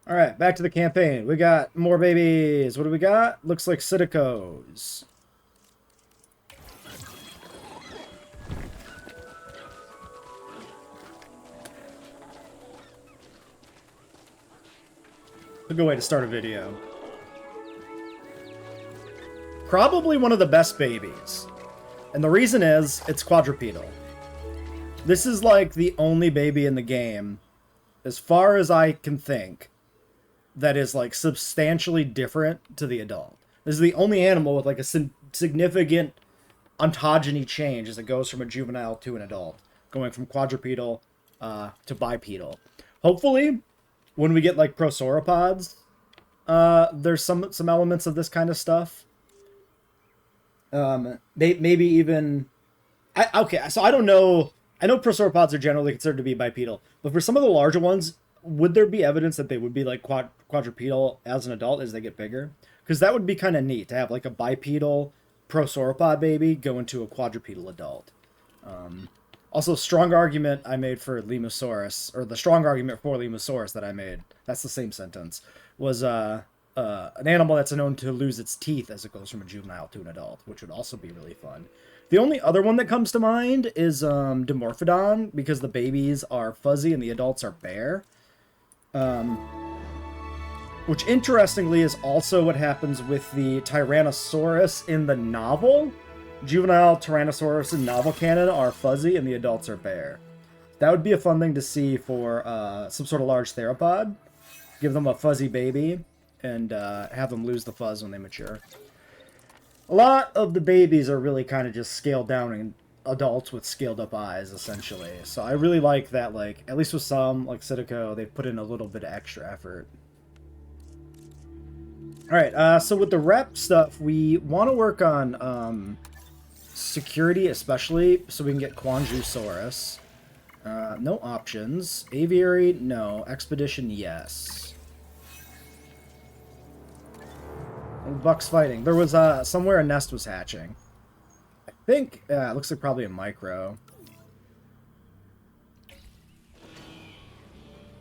All right, back to the campaign. We got more babies. What do we got? Looks like Sidicos. A good way to start a video. Probably one of the best babies. And the reason is, it's quadrupedal. This is like the only baby in the game, as far as I can think, that is like substantially different to the adult. This is the only animal with like a significant ontogeny change as it goes from a juvenile to an adult, going from quadrupedal to bipedal. Hopefully, when we get like prosauropods, there's some elements of this kind of stuff. Maybe even okay. So I don't know. I know prosauropods are generally considered to be bipedal, but for some of the larger ones, would there be evidence that they would be like quadrupedal as an adult as they get bigger? Because that would be kind of neat to have like a bipedal prosauropod baby go into a quadrupedal adult. Also, strong argument I made for Lemosaurus, or the strong argument for Lemosaurus that I made, that's the same sentence, was an animal that's known to lose its teeth as it goes from a juvenile to an adult, which would also be really fun. The only other one that comes to mind is Dimorphodon, because the babies are fuzzy and the adults are bare. Which, interestingly, is also what happens with the Tyrannosaurus in the novel. Juvenile Tyrannosaurus in novel canon are fuzzy and the adults are bare. That would be a fun thing to see for some sort of large theropod. Give them a fuzzy baby and have them lose the fuzz when they mature. A lot of the babies are really kind of just scaled down and adults with scaled up eyes, essentially. So I really like that, like, at least with some, like Cidico, they've put in a little bit of extra effort. Alright, so with the rep stuff, we want to work on security, especially, so we can get Quanjusaurus. No options. Aviary, no. Expedition, yes. Bucks fighting. There was somewhere a nest was hatching. I think it looks like probably a micro.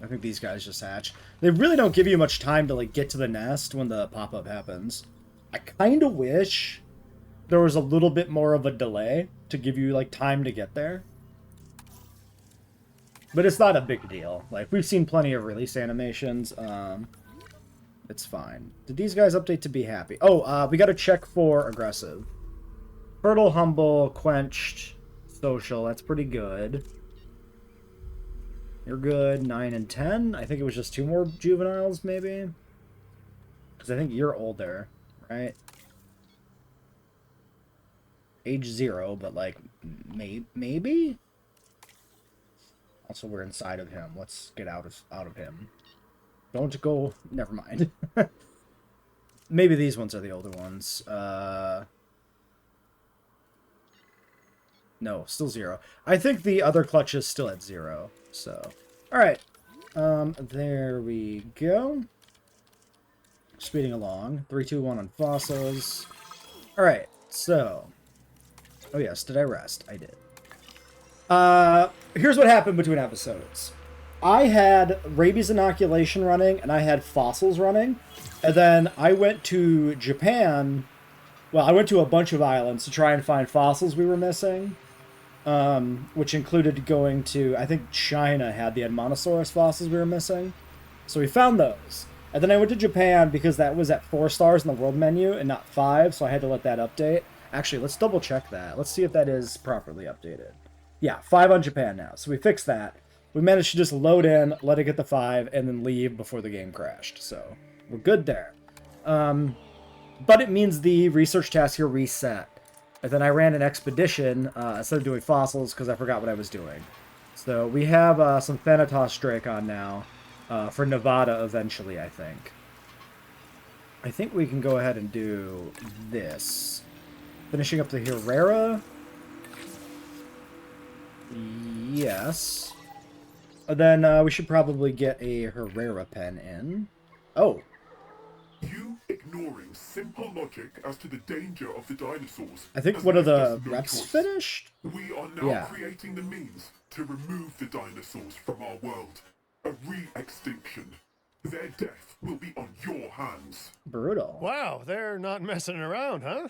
I think these guys just hatch. They really don't give you much time to like get to the nest when the pop-up happens. I kind of wish there was a little bit more of a delay to give you like time to get there. But it's not a big deal. Like, we've seen plenty of release animations. It's fine. Did these guys update to be happy? Oh, we got to check for aggressive. Fertile, humble, quenched, social. That's pretty good. You're good. 9 and 10. I think it was just 2 more juveniles, maybe. Because I think you're older, right? Age 0, but like, maybe? Also, we're inside of him. Let's get out of him. Don't go... Never mind. Maybe these ones are the older ones. No, still 0. I think the other clutch is still at 0. So, alright. There we go. Speeding along. 3, 2, 1 on fossils. Alright, so... Oh yes, did I rest? I did. Here's what happened between episodes. I had rabies inoculation running, and I had fossils running. And then I went to Japan. Well, I went to a bunch of islands to try and find fossils we were missing. Which included going to, I think China had the Edmontosaurus fossils we were missing. So we found those. And then I went to Japan because that was at 4 stars in the world menu and not 5, so I had to let that update. Actually, let's double check that. Let's see if that is properly updated. Yeah, 5 on Japan now. So we fixed that. We managed to just load in, let it get to 5, and then leave before the game crashed. So we're good there. But it means the research task here reset. And then I ran an expedition instead of doing fossils because I forgot what I was doing. So we have some Thanatos Drake on now for Nevada eventually, I think. I think we can go ahead and do this. Finishing up the Herrera. Yes. And then we should probably get a Herrera pen in. Oh. You ignoring simple logic as to the danger of the dinosaurs. I think one of the reps finished? We are now creating the means to remove the dinosaurs from our world. A re-extinction. Then Their death will be on your hands. Brutal. Wow, they're not messing around, huh?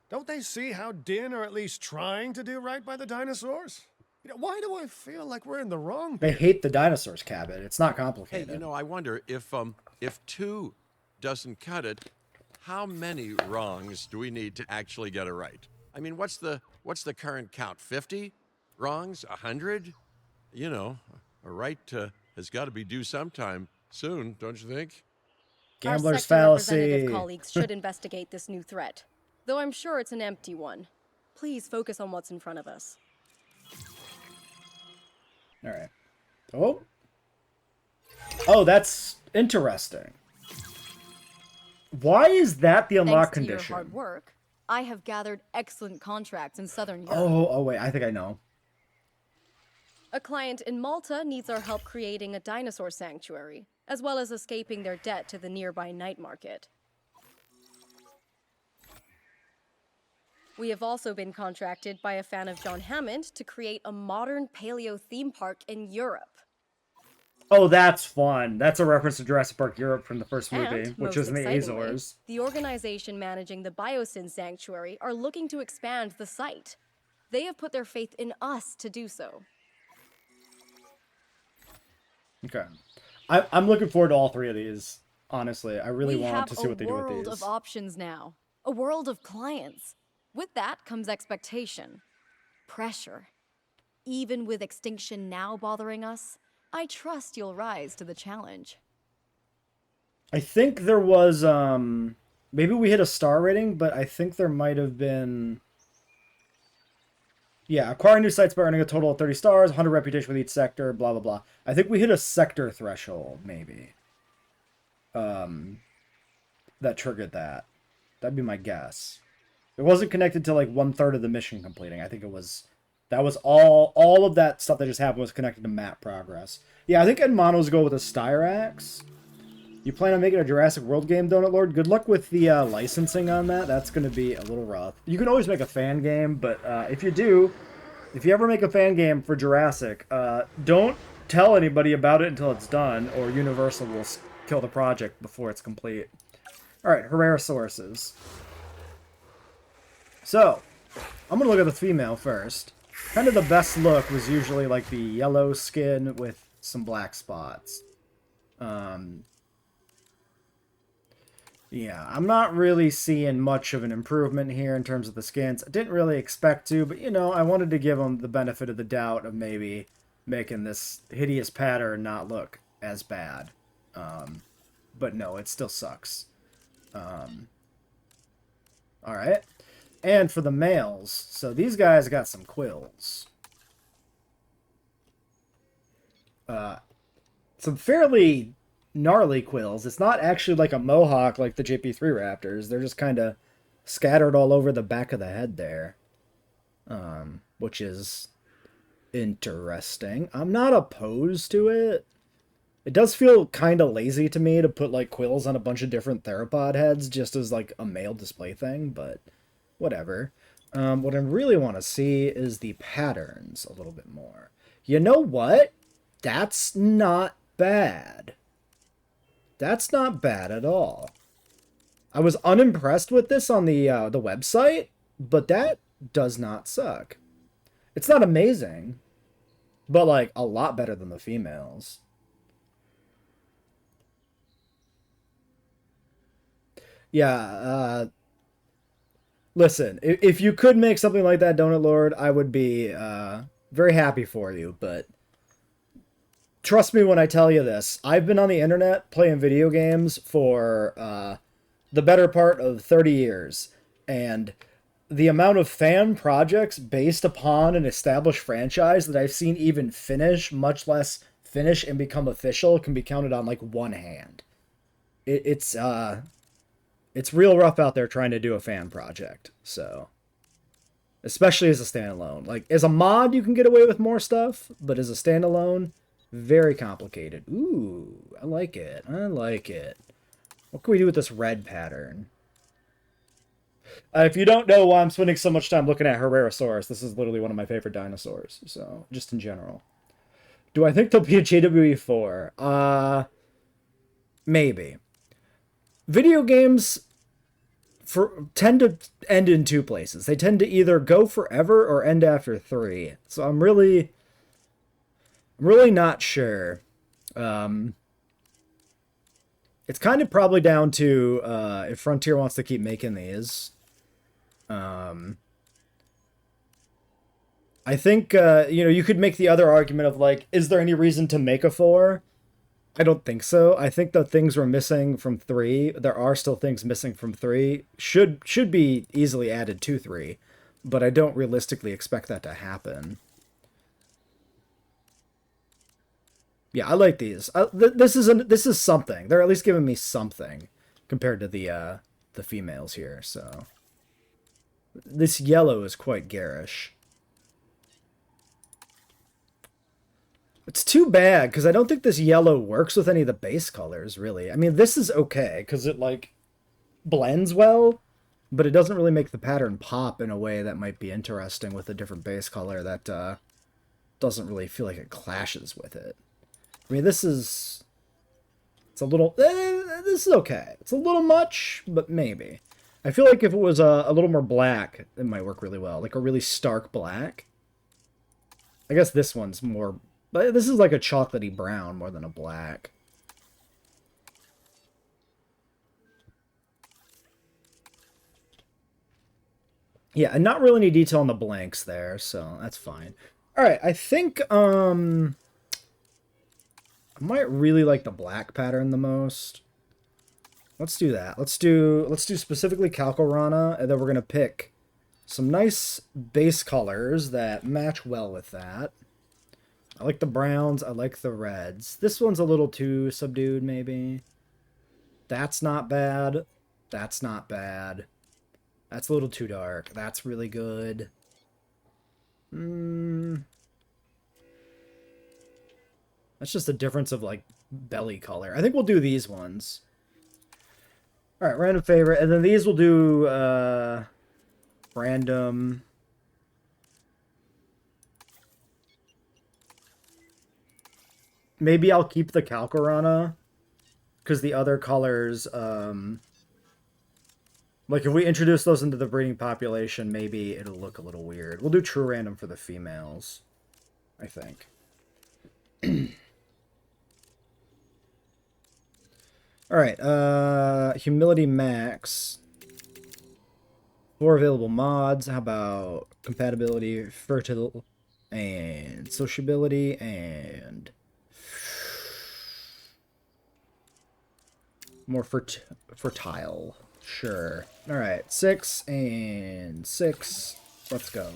Don't they see how Din are at least trying to do right by the dinosaurs? Why do I feel like we're in the wrong They here? hate the dinosaurs, Cabot. It's not Hey, complicated. I wonder if 2 doesn't cut it, how many wrongs do we need to actually get it right? I mean, what's the current count? 50 wrongs? 100? A right has got to be due sometime soon, don't you think? Gambler's Our sector fallacy. representative colleagues should investigate this new threat, though I'm sure it's an empty one. Please focus on what's in front of us. All right. Oh. Oh, that's interesting. Why is that the unlock Thanks to condition? your hard work, I have gathered excellent contracts in Southern Europe. Oh, wait. I think I know. A client in Malta needs our help creating a dinosaur sanctuary, as well as escaping their debt to the nearby night market. We have also been contracted by a fan of John Hammond to create a modern paleo theme park in Europe. Oh, that's fun. That's a reference to Jurassic Park Europe from the first movie, And, which most was in the excitingly, Azores. the organization managing the Biosyn Sanctuary are looking to expand the site. They have put their faith in us to do so. Okay. I'm looking forward to all 3 of these, honestly. I really We want have to see what they do with a world these. of options now. A world of clients. With that comes expectation. Pressure. Even with Extinction Now bothering us, I trust you'll rise to the challenge. I think there was, maybe we hit a star rating, but I think there might have been... Yeah, acquiring new sites by earning a total of 30 stars, 100 reputation with each sector, blah, blah, blah. I think we hit a sector threshold, maybe. That triggered that. That'd be my guess. It wasn't connected to, like, 1/3 of the mission completing. I think it was... That was all of that stuff that just happened was connected to map progress. Yeah, I think Edmono's go with a Styrax. You plan on making a Jurassic World game, Donut Lord? Good luck with the licensing on that. That's going to be a little rough. You can always make a fan game, but if you ever make a fan game for Jurassic, don't tell anybody about it until it's done, or Universal will kill the project before it's complete. All right, Herreresy. So, I'm going to look at the female first. Kind of the best look was usually like the yellow skin with some black spots. Yeah, I'm not really seeing much of an improvement here in terms of the skins. I didn't really expect to, but I wanted to give them the benefit of the doubt of maybe making this hideous pattern not look as bad. But no, it still sucks. Alright. And for the males, so these guys got some quills. Some fairly gnarly quills. It's not actually like a mohawk like the JP3 Raptors. They're just kind of scattered all over the back of the head there. Which is interesting. I'm not opposed to it. It does feel kind of lazy to me to put like quills on a bunch of different theropod heads just as like a male display thing, but whatever. What I really want to see is the patterns a little bit more. You know what? That's not bad. That's not bad at all. I was unimpressed with this on the website, but that does not suck. It's not amazing, but like a lot better than the females. Yeah, listen, if you could make something like that, Donut Lord, I would be very happy for you, but trust me when I tell you this. I've been on the internet playing video games for the better part of 30 years, and the amount of fan projects based upon an established franchise that I've seen even finish, much less finish and become official, can be counted on like one hand. It's real rough out there trying to do a fan project, so especially as a standalone. Like as a mod, you can get away with more stuff, but as a standalone, very complicated. Ooh, I like it. I like it. What can we do with this red pattern? If you don't know why I'm spending so much time looking at Herreresy, this is literally one of my favorite dinosaurs. So, just in general. Do I think there'll be a JWE4? maybe. Video games tend to end in two places. They tend to either go forever or end after 3. So I'm really not sure. It's kind of probably down to if Frontier wants to keep making these. I think, you could make the other argument of, like, is there any reason to make a 4? I don't think so. I think the things we're missing from 3, there are still things missing from 3, should be easily added to 3, but I don't realistically expect that to happen. Yeah, I like these. This is something. They're at least giving me something compared to the females here, so. This yellow is quite garish. It's too bad, because I don't think this yellow works with any of the base colors, really. I mean, this is okay, because it, like, blends well, but it doesn't really make the pattern pop in a way that might be interesting with a different base color that doesn't really feel like it clashes with it. I mean, it's a little, this is okay. It's a little much, but maybe. I feel like if it was a little more black, it might work really well. Like a really stark black. I guess this one's more, but this is like a chocolatey brown more than a black. Yeah, and not really any detail on the blanks there, so that's fine. Alright, I think, I might really like the black pattern the most. Let's do that. Let's do specifically Calcorana, and then we're gonna pick some nice base colors that match well with that. I like the browns, I like the reds. This one's a little too subdued, maybe. That's not bad. That's not bad. That's a little too dark. That's really good. That's just a difference of, like, belly color. I think we'll do these ones. Alright, random favorite. And then these we'll do, random. Maybe I'll keep the Calcorana, because the other colors, like, if we introduce those into the breeding population, maybe it'll look a little weird. We'll do true random for the females, I think. Alright, humility max. 4 available mods. How about compatibility, fertile, and sociability, and more fertile. Sure. Alright, 6 and 6. Let's go.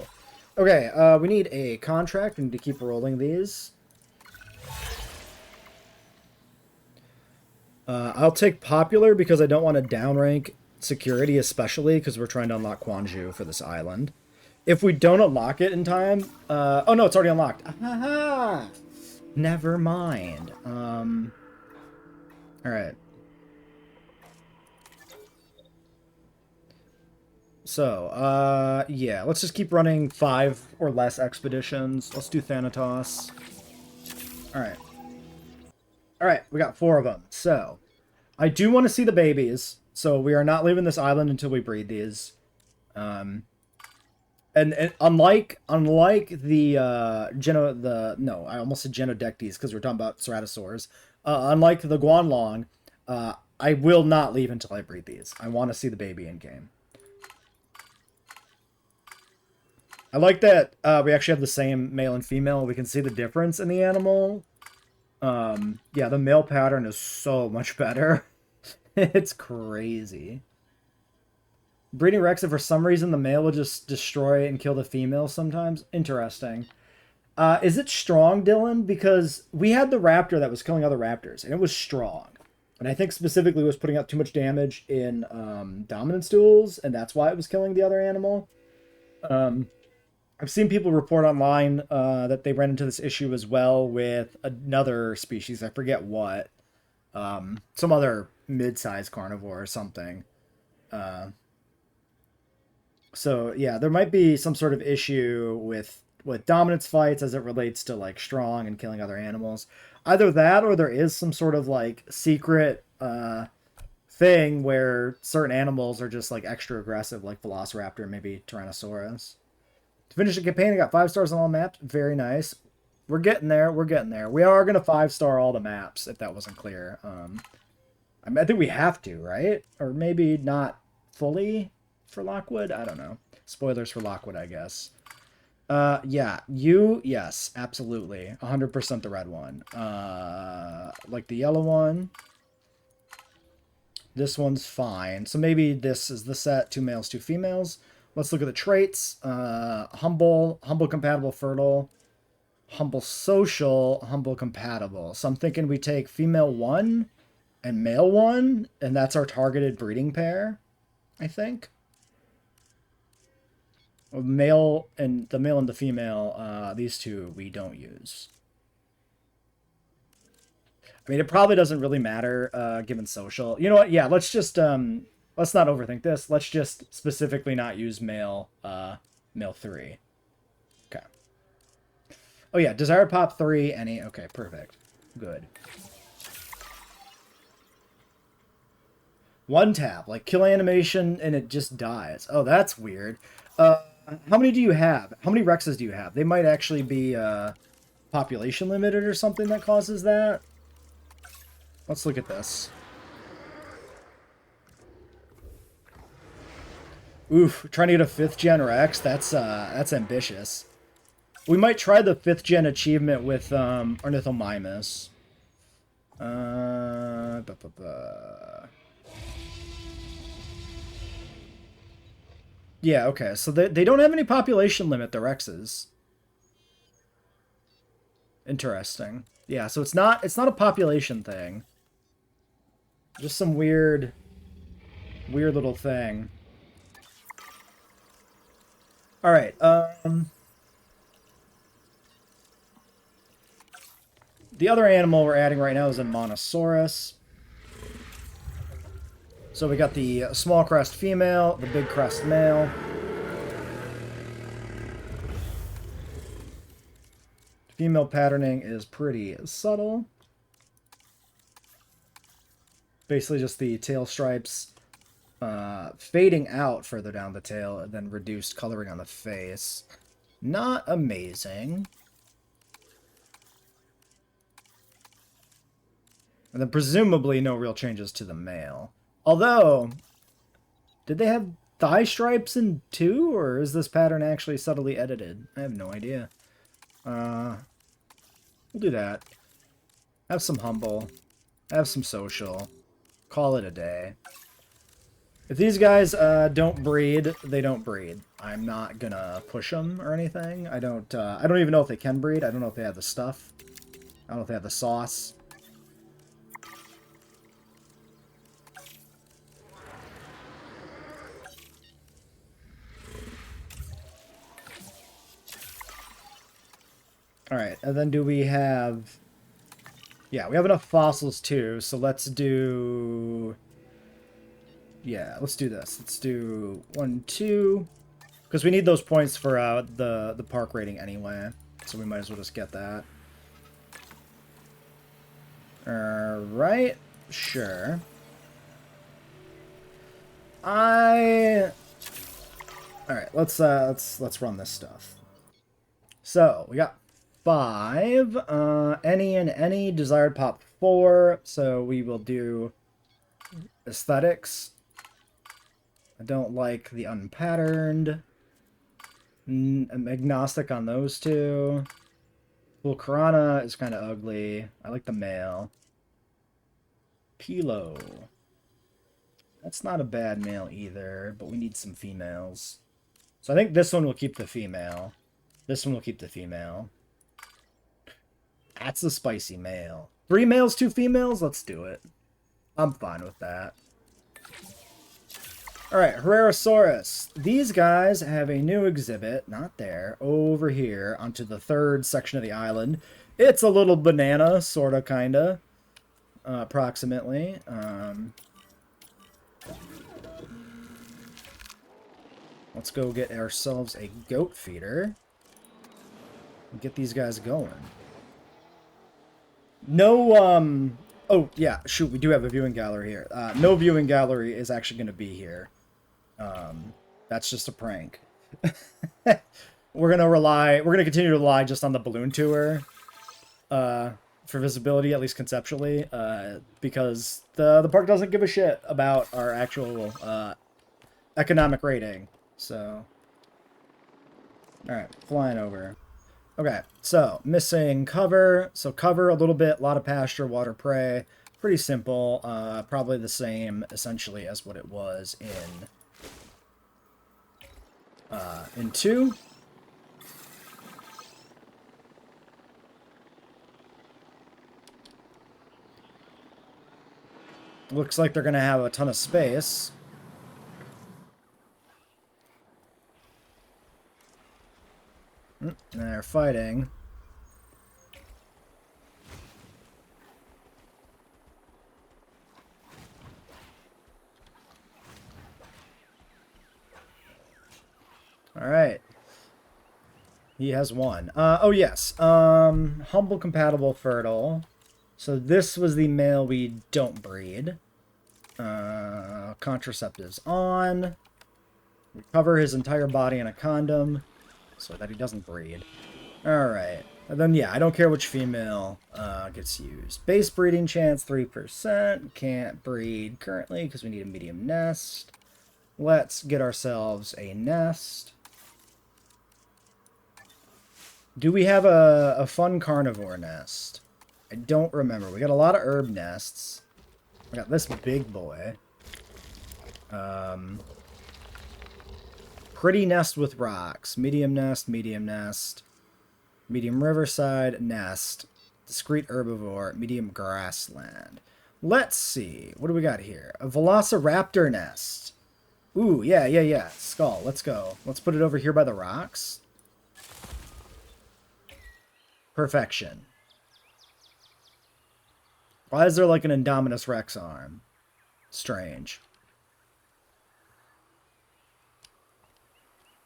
Okay, we need a contract. We need to keep rolling these. I'll take popular because I don't want to downrank security, especially because we're trying to unlock Quanju for this island. If we don't unlock it in time... oh no, it's already unlocked. Aha! Never mind. Alright. So, yeah, let's just keep running 5 or less expeditions. Let's do Thanatos. Alright. Alright, we got 4 of them. So, I do want to see the babies. So, we are not leaving this island until we breed these. And unlike the, no, I almost said Genodectes because we're talking about Ceratosaurs. Unlike the Guanlong, I will not leave until I breed these. I want to see the baby in game. I like that we actually have the same male and female. We can see the difference in the animal. Yeah, the male pattern is so much better. It's crazy. Breeding Rex, if for some reason the male will just destroy and kill the female sometimes. Interesting. Is it strong, Dylan? Because we had the raptor that was killing other raptors, and it was strong. And I think specifically it was putting out too much damage in dominance duels, and that's why it was killing the other animal. I've seen people report online that they ran into this issue as well with another species. I forget what. Some other mid-sized carnivore or something. So, yeah, there might be some sort of issue with dominance fights as it relates to, like, strong and killing other animals. Either that or there is some sort of, like, secret thing where certain animals are just like extra aggressive, like Velociraptor and maybe Tyrannosaurus. To finish the campaign, I got 5 stars on all maps. Very nice. We're getting there. We're getting there. We are going to 5-star all the maps, if that wasn't clear. I mean, I think we have to, right? Or maybe not fully for Lockwood. I don't know. Spoilers for Lockwood, I guess. Yeah, yes, absolutely. 100% the red one. Like the yellow one. This one's fine. So maybe this is the set. 2 males, 2 females. Let's look at the traits. Humble compatible, fertile. Humble social, humble compatible. So I'm thinking we take female 1 and male 1, and that's our targeted breeding pair, I think. Male and the female, these two we don't use. I mean, it probably doesn't really matter, given social. You know what? Yeah, let's just, let's not overthink this. Let's just specifically not use male 3. Okay. Oh yeah, Desire Pop 3, any, okay, perfect. Good. 1 tap, like kill animation and it just dies. Oh, that's weird. How many do you have? How many Rexes do you have? They might actually be population limited or something that causes that. Let's look at this. Oof, trying to get a 5th gen Rex. That's ambitious. We might try the 5th gen achievement with Ornithomimus. Yeah, okay. So they don't have any population limit, the Rexes. Interesting. Yeah, so it's not a population thing. Just some weird little thing. All right. The other animal we're adding right now is a Monosaurus. So we got the small crest female, the big crest male. Female patterning is pretty subtle. Basically just the tail stripes fading out further down the tail and then reduced coloring on the face. Not amazing. And then presumably no real changes to the male. Although, did they have thigh stripes in 2, or is this pattern actually subtly edited? I have no idea. We'll do that. Have some humble. Have some social. Call it a day. If these guys don't breed, they don't breed. I'm not gonna push them or anything. I don't even know if they can breed. I don't know if they have the stuff. I don't know if they have the sauce. Alright, and then do we have... Yeah, we have enough fossils too, so let's do... Yeah, let's do this. Let's do 1, 2... Because we need those points for the park rating anyway, so we might as well just get that. Alright, sure. Alright, let's run this stuff. So, we got 5, any and any, desired pop 4, so we will do aesthetics. I don't like the unpatterned. I'm agnostic on those 2. Vulcarana is kind of ugly. I like the male. Pilo. That's not a bad male either, but we need some females. So I think this one will keep the female. This one will keep the female. That's a spicy male. 3 males, 2 females? Let's do it. I'm fine with that. Alright, Herrerosaurus. These guys have a new exhibit, not there, over here, onto the 3rd section of the island. It's a little banana, sorta, kinda. Approximately. Let's go get ourselves a goat feeder. And get these guys going. No Oh, yeah, shoot, we do have a viewing gallery here. No viewing gallery is actually going to be here. That's just a prank. We're going to continue to rely just on the balloon tour for visibility, at least conceptually, because the park doesn't give a shit about our actual economic rating. So, all right, flying over. Okay, so missing cover. So cover a little bit, a lot of pasture, water, prey. Pretty simple. Probably the same essentially as what it was in 2. Looks like they're gonna have a ton of space. They're fighting. All right. He has one. Oh, yes. Humble, compatible, fertile. So this was the male we don't breed. Contraceptives on. We cover his entire body in a condom so that he doesn't breed. Alright. And then, yeah, I don't care which female gets used. Base breeding chance, 3%. Can't breed currently because we need a medium nest. Let's get ourselves a nest. Do we have a fun carnivore nest? I don't remember. We got a lot of herb nests. We got this big boy. Pretty nest with rocks. Medium nest, medium nest. Medium riverside nest. Discreet herbivore. Medium grassland. Let's see. What do we got here? A velociraptor nest. Ooh, yeah. Skull. Let's go. Let's put it over here by the rocks. Perfection. Why is there like an Indominus Rex arm? Strange.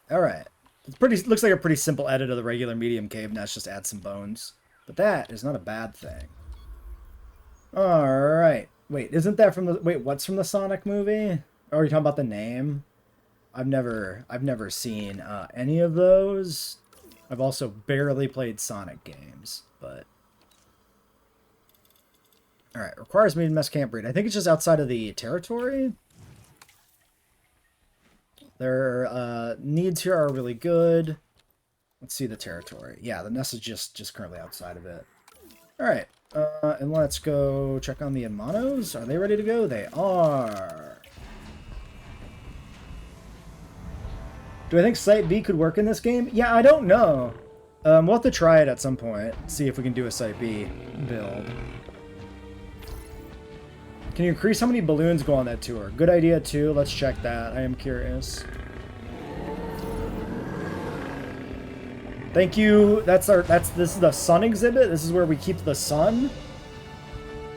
Alright. Looks like a pretty simple edit of the regular medium cave nest, just add some bones. But that is not a bad thing. Alright. Wait, isn't that from the... Wait, what's from the Sonic movie? Or are you talking about the name? I've never seen any of those. I've also barely played Sonic games, but... Alright, requires medium nest, can't breed. I think it's just outside of the territory. Their needs here are really good. Let's see the territory. Yeah, the nest is just currently outside of it. Alright, and let's go check on the Hermanos. Are they ready to go? They are. Do I think Site B could work in this game? Yeah, I don't know. We'll have to try it at some point. See if we can do a Site B build. Can you increase how many balloons go on that tour? Good idea too. Let's check that. I am curious. Thank you. This is the sun exhibit. This is where we keep the sun.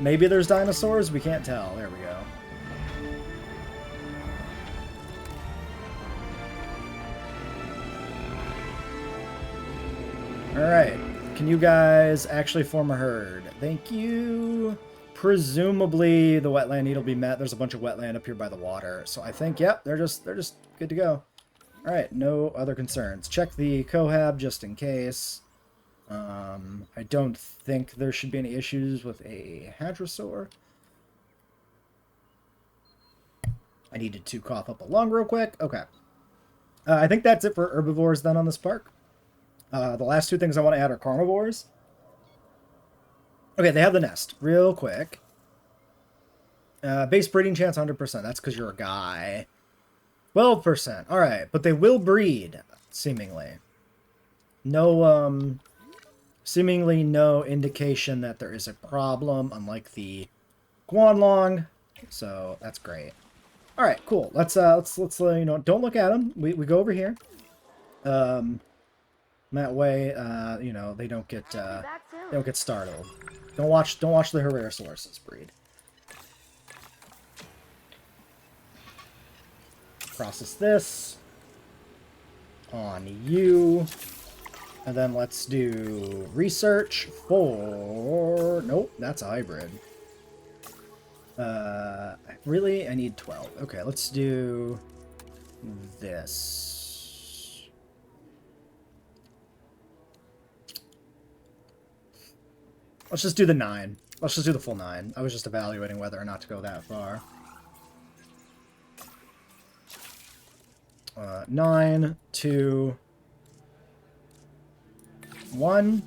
Maybe there's dinosaurs. We can't tell. There we go. Alright. Can you guys actually form a herd? Thank you. Presumably the wetland need will be met. There's a bunch of wetland up here by the water. So I think, yep, they're just good to go. Alright, no other concerns. Check the cohab just in case. I don't think there should be any issues with a hadrosaur. I needed to cough up a lung real quick. Okay. I think that's it for herbivores then on this park. The last two things I want to add are carnivores. Okay, they have the nest. Real quick. Base breeding chance 100%. That's because you're a guy. 12%. Alright, but they will breed, seemingly. No, seemingly no indication that there is a problem, unlike the Guanlong. So, that's great. Alright, cool. Let's you know, don't look at them. We go over here. That way, you know, they don't get startled. Don't watch the Herreresy breed. Process this on you, and then let's do research for. Nope, that's a hybrid. Really? I need 12. Okay, let's do this. Let's just do the 9. Let's just do the full 9. I was just evaluating whether or not to go that far. 9, 2, 1.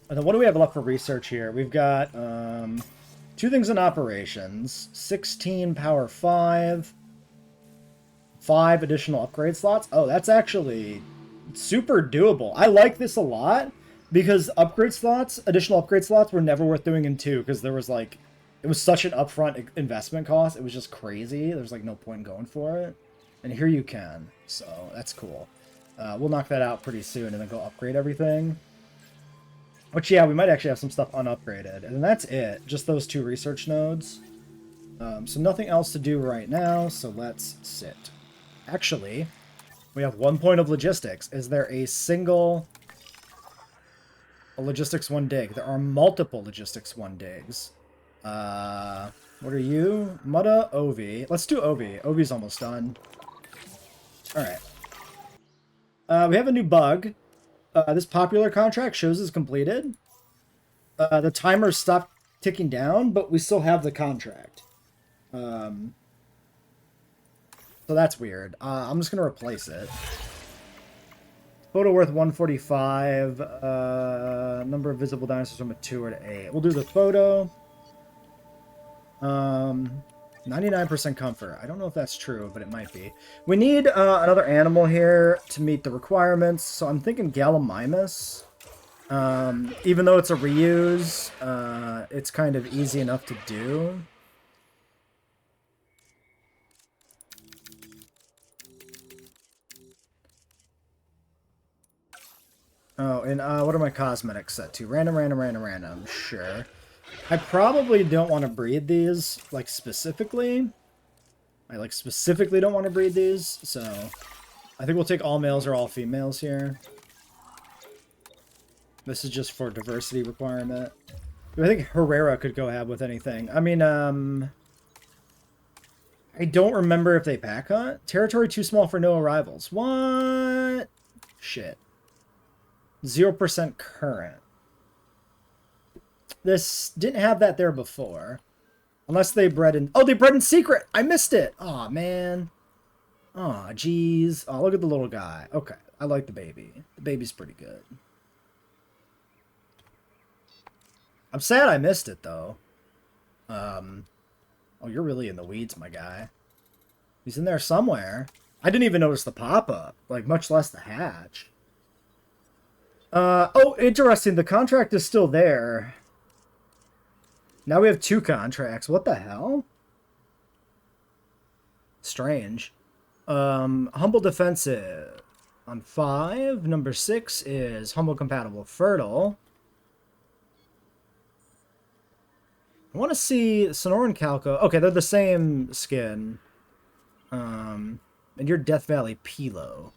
And then what do we have left for research here? We've got 2 things in operations, 16 power 5, 5 additional upgrade slots. Oh, that's actually super doable. I like this a lot because additional upgrade slots were never worth doing in 2 because there was like, it was such an upfront investment cost. It was just crazy. There's like no point in going for it. And here you can. So that's cool. We'll knock that out pretty soon and then go upgrade everything. Which, yeah, we might actually have some stuff unupgraded. And that's it. Just those 2 research nodes. So nothing else to do right now, so let's sit. Actually, we have 1 point of logistics. Is there a single logistics 1 dig? There are multiple logistics 1 digs. What are you? Mutta, Ovi. Let's do Ovi. Ovi's almost done. Alright. We have a new bug. This popular contract shows is completed. The timer stopped ticking down, but we still have the contract. So that's weird. I'm just going to replace it. Photo worth 145. Number of visible dinosaurs from a 2 or to 8. We'll do the photo. 99% comfort. I don't know if that's true, but it might be. We need another animal here to meet the requirements, so I'm thinking Gallimimus. Even though it's a reuse, it's kind of easy enough to do. Oh, and what are my cosmetics set to? Random. Sure. I probably don't want to breed these, like, specifically. I, like, specifically don't want to breed these, so I think we'll take all males or all females here. This is just for diversity requirement. I think Herrera could go have with anything. I mean, I don't remember if they pack hunt. Territory too small for no arrivals. What? Shit. 0% current. This didn't have that there before. Unless they bred in... Oh, they bred in secret! I missed it! Aw, man. Aw, jeez. Oh, look at the little guy. Okay, I like the baby. The baby's pretty good. I'm sad I missed it, though. Oh, you're really in the weeds, my guy. He's in there somewhere. I didn't even notice the pop-up. Like, much less the hatch. Oh, interesting. The contract is still there. Now we have 2 contracts. What the hell? Strange. Humble Defensive on 5. Number 6 is Humble Compatible Fertile. I want to see Sonoran Calco. Okay, they're the same skin. And you're Death Valley Pilo.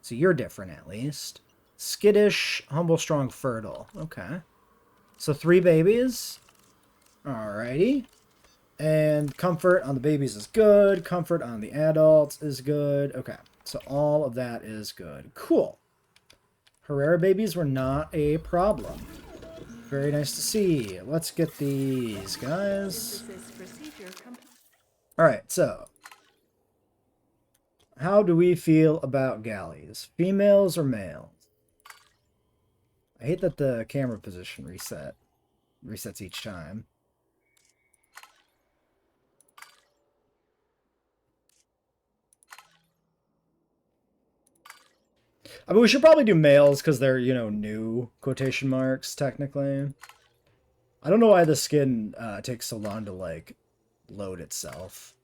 So you're different at least. Skittish, Humble, Strong, Fertile. Okay. So 3 babies. Alrighty. And comfort on the babies is good. Comfort on the adults is good. Okay. So all of that is good. Cool. Herrera babies were not a problem. Very nice to see. Let's get these guys. Alright, so. How do we feel about galleys? Females or males? I hate that the camera position resets each time. I mean, we should probably do males because they're, you know, new quotation marks, technically. I don't know why the skin takes so long to, like, load itself.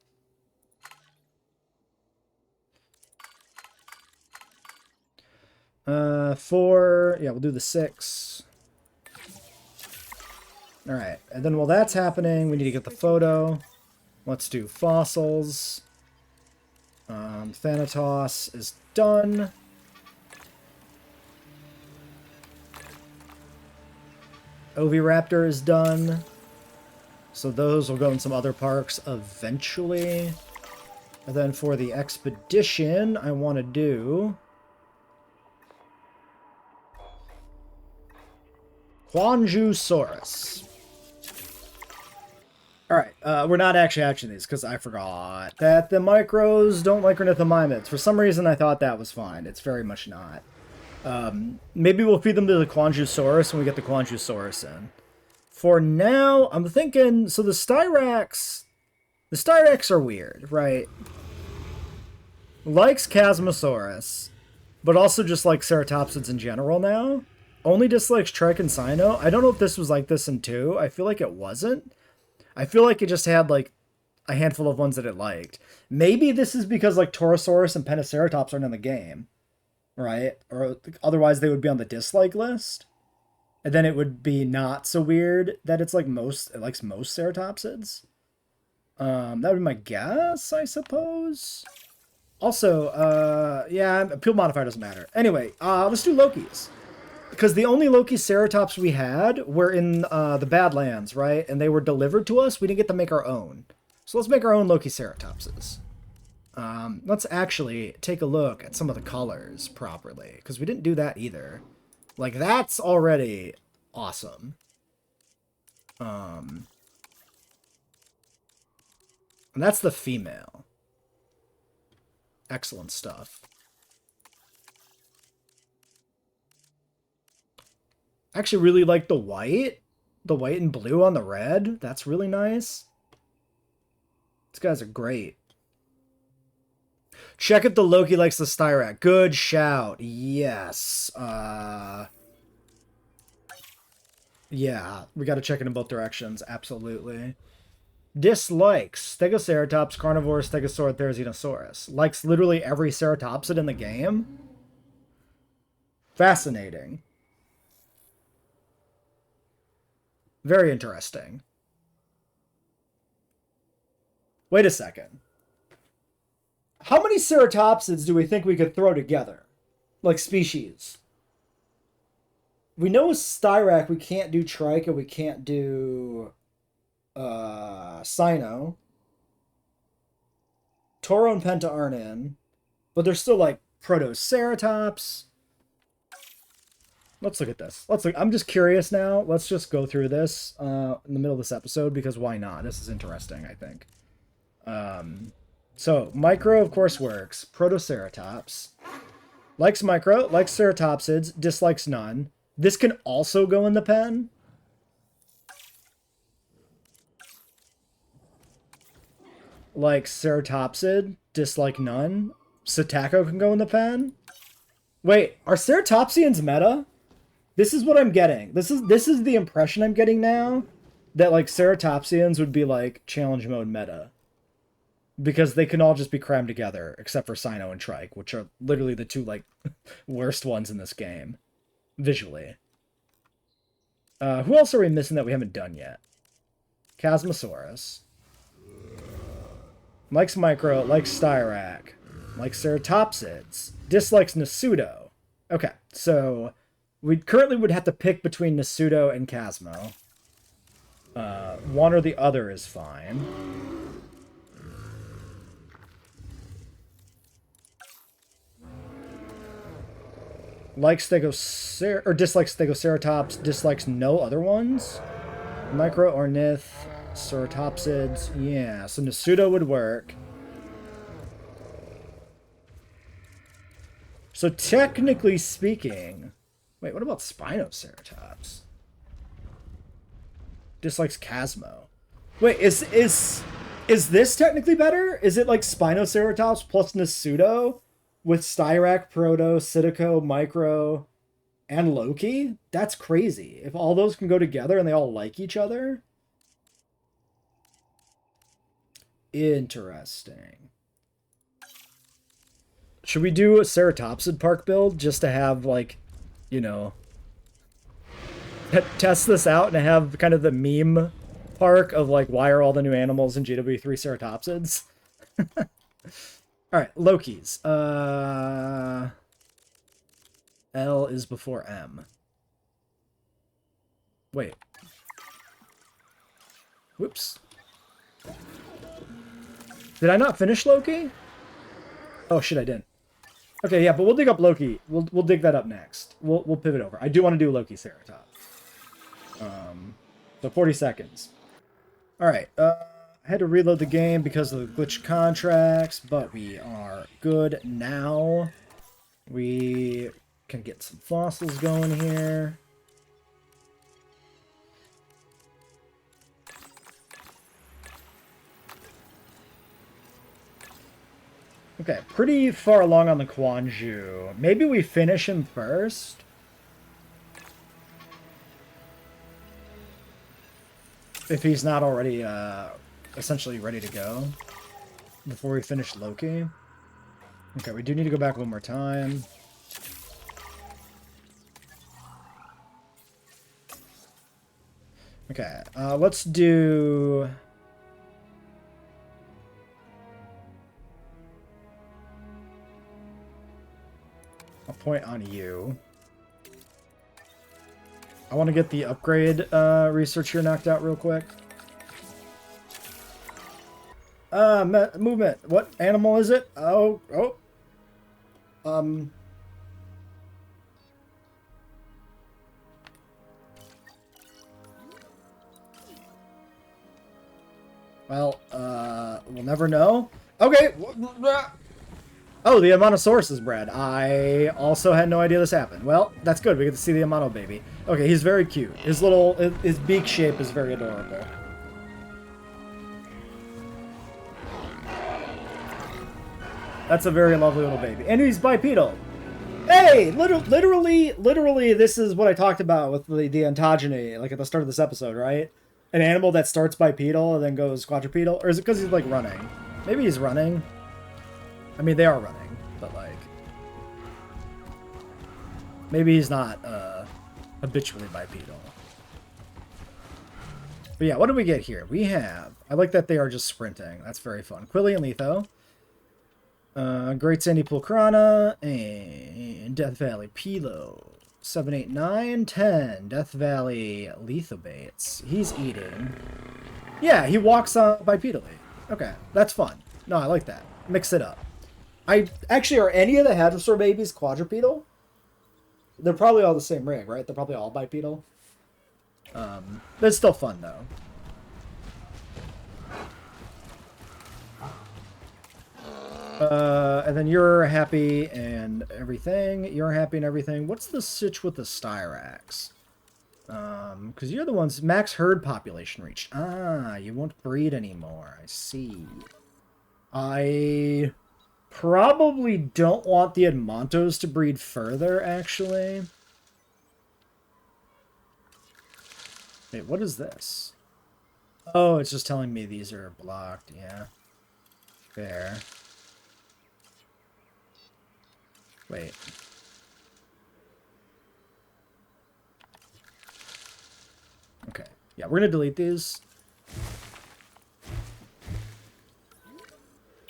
Four. Yeah, we'll do the 6. Alright, and then while that's happening, we need to get the photo. Let's do fossils. Thanatos is done. Oviraptor is done. So those will go in some other parks eventually. And then for the expedition, I want to do Quanjusaurus. Alright, we're not actually hatching these because I forgot that the micros don't like ornithomimids. For some reason, I thought that was fine. It's very much not. Maybe we'll feed them to the Quanjusaurus when we get the Quanjusaurus in. For now, I'm thinking, so the Styrax are weird, right? Likes Chasmosaurus, but also just like Ceratopsids in general now. Only dislikes Trike and Cyno. I don't know if this was like this in 2. I feel like it wasn't. I feel like it just had like a handful of ones that it liked. Maybe this is because like Torosaurus and Pentaceratops aren't in the game, right? Or otherwise they would be on the dislike list. And then it would be not so weird that it likes most Ceratopsids. That would be my guess, I suppose. Also, yeah, appeal modifier doesn't matter. Anyway, let's do Lokis. Because the only Loki Ceratops we had were in the Badlands, right? And they were delivered to us. We didn't get to make our own. So let's make our own Loki Ceratopses. Let's actually take a look at some of the colors properly. Because we didn't do that either. Like, that's already awesome. And that's the female. Excellent stuff. I actually really like the white and blue on the red. That's really nice. These guys are great. Check if the Loki likes the Styrac. Good shout. Yes. Yeah, we got to check it in both directions. Absolutely. Dislikes Stegoceratops, Carnivore, Stegosaur, Therizinosaurus. Likes literally every Ceratopsid in the game. Fascinating. Very interesting. Wait a second. How many Ceratopsids do we think we could throw together? Like species. We know with Styrac we can't do Trike and we can't do Cyno. Toro and Penta aren't in. But they're still like Protoceratops. Let's look at this. I'm just curious now. Let's just go through this in the middle of this episode because why not? This is interesting, I think. So, Micro, of course, works. Protoceratops. Likes Micro, likes Ceratopsids, dislikes none. This can also go in the pen. Likes Ceratopsid, dislike none. Setaco can go in the pen. Wait, are Ceratopsians meta? This is what I'm getting. This is the impression I'm getting now, that like Ceratopsians would be like challenge mode meta. Because they can all just be crammed together, except for Cyno and Trike, which are literally the two like worst ones in this game. Visually. Who else are we missing that we haven't done yet? Chasmosaurus. Likes Micro, likes Styrac. Likes Ceratopsids. Dislikes Nasudo. Okay, so we currently would have to pick between Nasudo and Chasmo. One or the other is fine. Likes or dislikes Stegoceratops, dislikes no other ones. Micro, Ornith, Ceratopsids. Yeah, so Nasudo would work. So technically speaking... Wait, what about Spinoceratops? Dislikes Chasmo. Wait, is this technically better? Is it like Spinoceratops plus Nasudo? With Styrac, Proto, Citico, Micro, and Loki? That's crazy. If all those can go together and they all like each other. Interesting. Should we do a Ceratopsid park build just to have, like, you know, test this out and have kind of the meme park of, like, why are all the new animals in JWE3 Ceratopsids? Alright, Lokis. L is before M. Wait, Whoops. Did I not finish Loki? Oh shit, I didn't. Okay, yeah, but we'll dig up Loki. We'll dig that up next. We'll pivot over. I do want to do Loki Ceratops. So 40 seconds. All right. I had to reload the game because of the glitch contracts, but we are good now. We can get some fossils going here. Okay, pretty far along on the Quanju. Maybe we finish him first. If he's not already essentially ready to go before we finish Loki. Okay, we do need to go back one more time. Okay, let's do... a point on you. I want to get the upgrade research here knocked out real quick. Movement. What animal is it? Oh. Well, we'll never know. Okay. Oh, the Amanosaurus is bred. I also had no idea this happened. Well, that's good. We get to see the Amano baby. Okay, he's very cute. His beak shape is very adorable. That's a very lovely little baby. And he's bipedal. Hey, literally, this is what I talked about with the ontogeny, like at the start of this episode, right? An animal that starts bipedal and then goes quadrupedal? Or is it because he's, like, running? Maybe he's running. I mean, they are running, but, like... maybe he's not, habitually bipedal. But yeah, what do we get here? We have... I like that they are just sprinting. That's very fun. Quilly and Letho. Great Sandy Pulcrana. And Death Valley Pilo. 7, 8, 9, 10. Death Valley Lethobates. He's eating. Yeah, he walks bipedally. Okay, that's fun. No, I like that. Mix it up. Actually, are any of the Hadrosaur babies quadrupedal? They're probably all the same rig, right? They're probably all bipedal. But it's still fun, though. And then you're happy and everything. You're happy and everything. What's the sitch with the Styrax? Because you're the ones... max herd population reached. Ah, you won't breed anymore. I see. I... probably don't want the Edmontos to breed further, actually. Wait, what is this? Oh, it's just telling me these are blocked, yeah. There. Wait. Okay. Yeah, we're gonna delete these.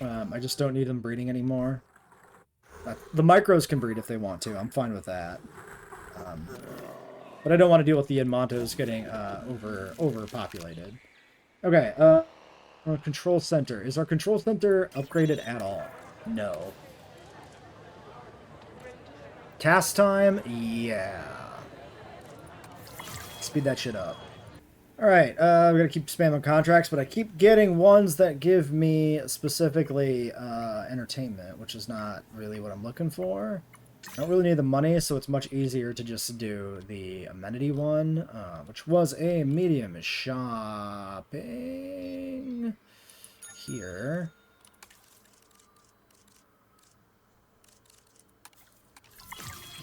I just don't need them breeding anymore. The micros can breed if they want to. I'm fine with that. But I don't want to deal with the Edmontos getting overpopulated. Okay, control center. Is our control center upgraded at all? No. Task time? Yeah. Speed that shit up. Alright, we gotta keep spamming contracts, but I keep getting ones that give me specifically entertainment, which is not really what I'm looking for. I don't really need the money, so it's much easier to just do the amenity one, which was a medium shopping here.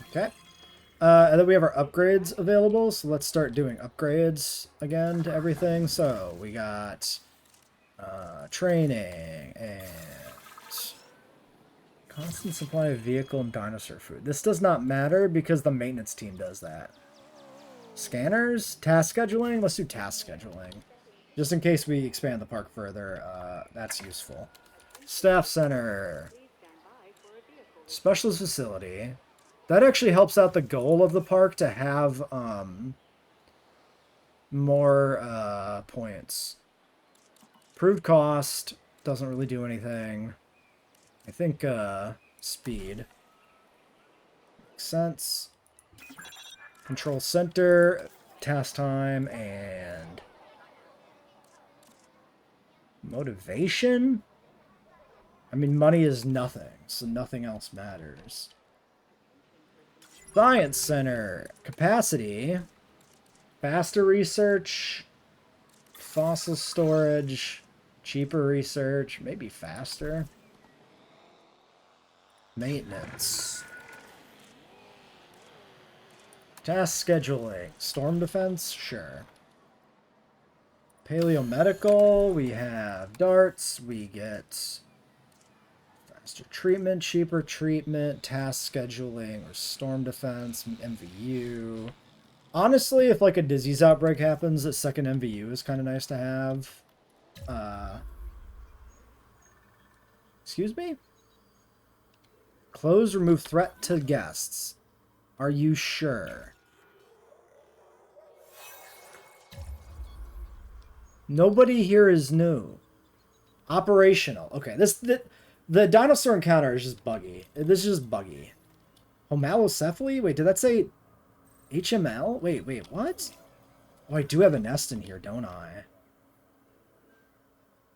Okay. And then we have our upgrades available, so let's start doing upgrades again to everything. So we got training and constant supply of vehicle and dinosaur food. This does not matter because the maintenance team does that. Scanners? Task scheduling? Let's do task scheduling. Just in case we expand the park further, that's useful. Staff center. Specialist facility. That actually helps out the goal of the park to have more points. Improved cost doesn't really do anything. I think speed makes sense. Control center, task time, and motivation? I mean, money is nothing, so nothing else matters. Science center, capacity, faster research, fossil storage, cheaper research, maybe faster. Maintenance. Task scheduling. Storm defense? Sure. Paleomedical. We have darts. We get faster treatment, cheaper treatment, task scheduling, or storm defense, MVU. Honestly, if like a disease outbreak happens, a second MVU is kind of nice to have. Excuse me? Close, remove threat to guests. Are you sure? Nobody here is new. Operational. Okay, the dinosaur encounter is just buggy. This is just buggy. Homalocephaly? Wait, did that say HML? Wait, what? Oh, I do have a nest in here, don't I?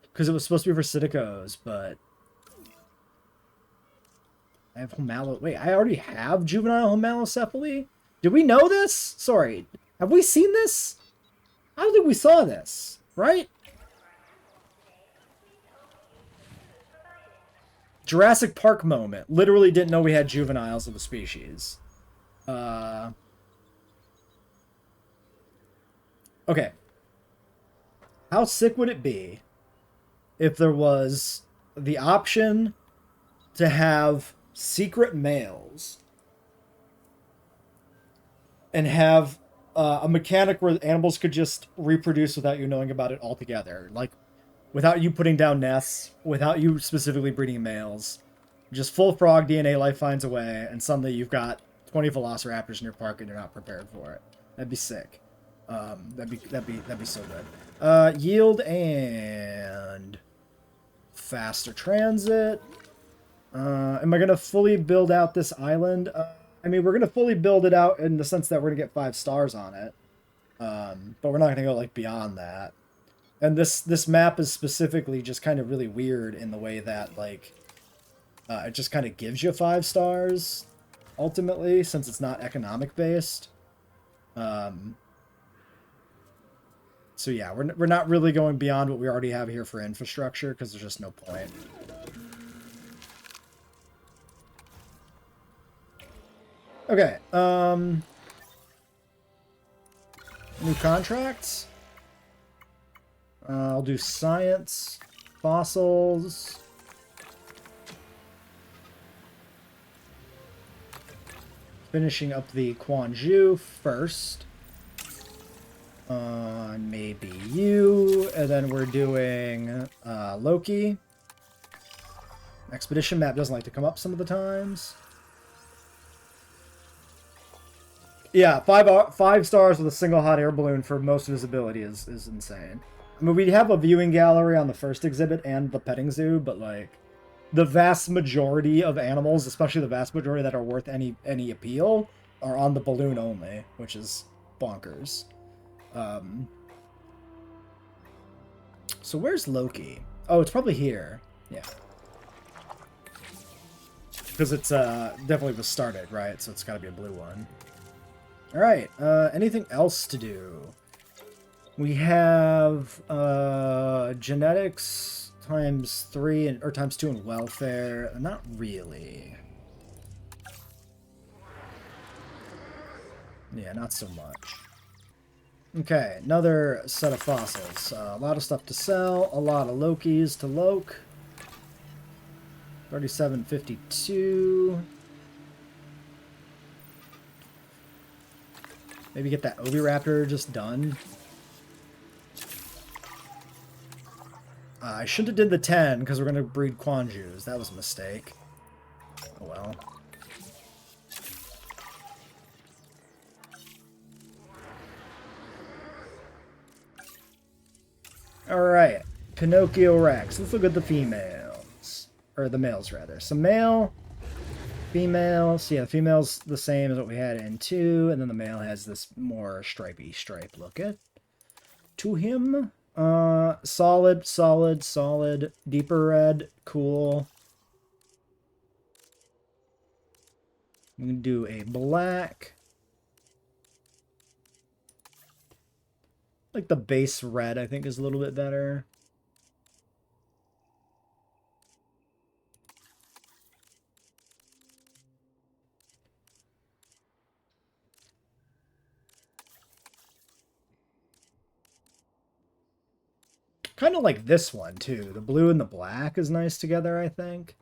Because it was supposed to be for Psittacos, but I have Wait, I already have juvenile homalocephaly? Did we know this? Sorry. Have we seen this? I don't think we saw this, right? Jurassic Park moment. Literally didn't know we had juveniles of the species. Okay. How sick would it be if there was the option to have secret males and have a mechanic where animals could just reproduce without you knowing about it altogether? Like, without you putting down nests, without you specifically breeding males. Just full frog DNA, life finds a way, and suddenly you've got 20 velociraptors in your park and you're not prepared for it. That'd be sick. That'd be so good. Yield and faster transit. Am I gonna fully build out this island? I mean, we're gonna fully build it out in the sense that we're gonna get 5 stars on it. But we're not gonna go like beyond that. And this map is specifically just kind of really weird in the way that like it just kind of gives you 5 stars ultimately, since it's not economic based. So yeah, we're not really going beyond what we already have here for infrastructure because there's just no point. Okay, new contracts. I'll do science, fossils. Finishing up the Quanju first. Maybe you, and then we're doing Loki. Expedition map doesn't like to come up some of the times. Yeah, 5 stars with a single hot air balloon for most visibility is insane. I mean, we have a viewing gallery on the first exhibit and the petting zoo, but like the vast majority of animals, especially the vast majority that are worth any appeal, are on the balloon only, which is bonkers. So where's Loki? Oh, it's probably here. Yeah. Because it's definitely was started, right? So it's got to be a blue one. All right. Anything else to do? We have genetics times 3 or times 2 in welfare. Not really. Yeah, not so much. Okay, another set of fossils. A lot of stuff to sell. A lot of Lokis to Loke. 3752. Maybe get that Oviraptor just done. I shouldn't have did the 10 because we're going to breed Quanjus. That was a mistake. Oh well. Alright. Pinocchio Rex. Let's look at the females. Or the males, rather. So male, female. So yeah, the female's the same as what we had in 2. And then the male has this more stripy stripe look at to him. Solid, solid, solid. Deeper red. Cool. I'm going to do a black. Like the base red, I think, is a little bit better. Kind of like this one, too. The blue and the black is nice together, I think.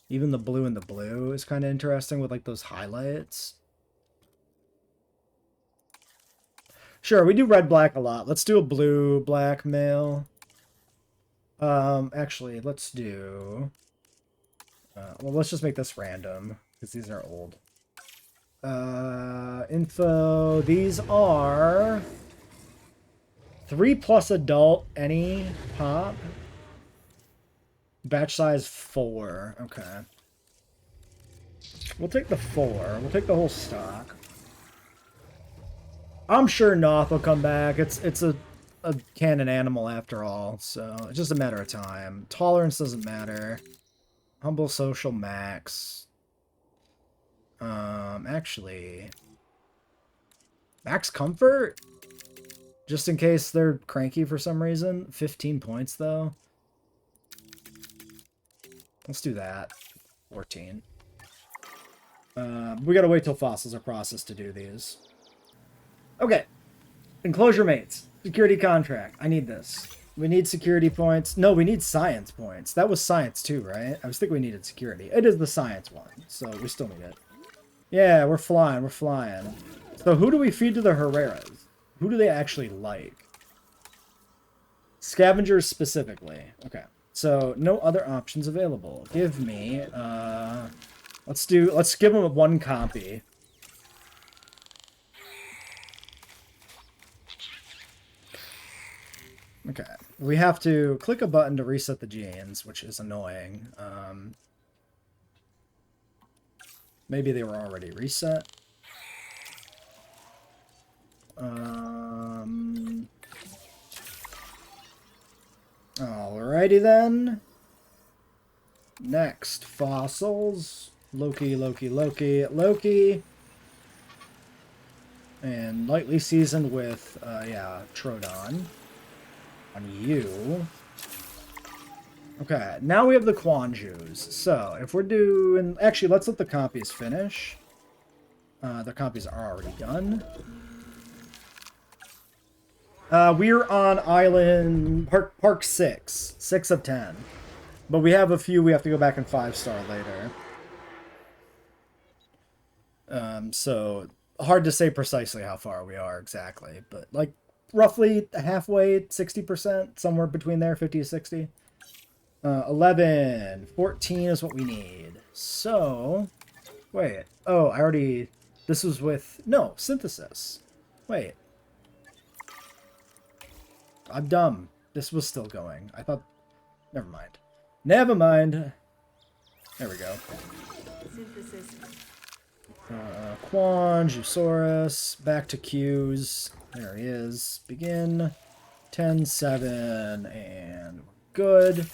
Even the blue and the blue is kind of interesting with, like, those highlights. Sure, we do red-black a lot. Let's do a blue-black male. Actually, let's do... well, let's just make this random, because these are old. Info. These are... 3+ adult, any pop. Batch size 4. Okay. We'll take the 4. We'll take the whole stock. I'm sure Noth will come back. It's a canon animal after all, so it's just a matter of time. Tolerance doesn't matter. Humble social max. Actually, max comfort? Just in case they're cranky for some reason. 15 points, though. Let's do that. 14. We gotta wait till fossils are processed to do these. Okay. Enclosure mates. Security contract. I need this. We need security points. No, we need science points. That was science too, right? I was thinking we needed security. It is the science one, so we still need it. Yeah, we're flying. We're flying. So who do we feed to the Herreras? Who do they actually like? Scavengers specifically. Okay. So no other options available. Give me let's give them one copy. Okay. We have to click a button to reset the genes, which is annoying. Maybe they were already reset. Alrighty then. Next, fossils. Loki, Loki, Loki, Loki. And lightly seasoned with, yeah, Troodon. On you. Okay, now we have the Quanjus. So, if we're doing... Actually, let's let the copies finish. The copies are already done. We're on island Park 6. 6 of 10. But we have a few we have to go back and 5-star later. So, hard to say precisely how far we are exactly. But, like, roughly halfway, 60%, somewhere between there, 50 to 60. 11, 14 is what we need. So, wait. Oh, I already... This was with... No, synthesis. Wait. I'm dumb. This was still going. I thought... Never mind. Never mind. There we go. Synthesis. Quanjusaurus. Back to Q's. There he is. Begin. 10, 7, and we're good.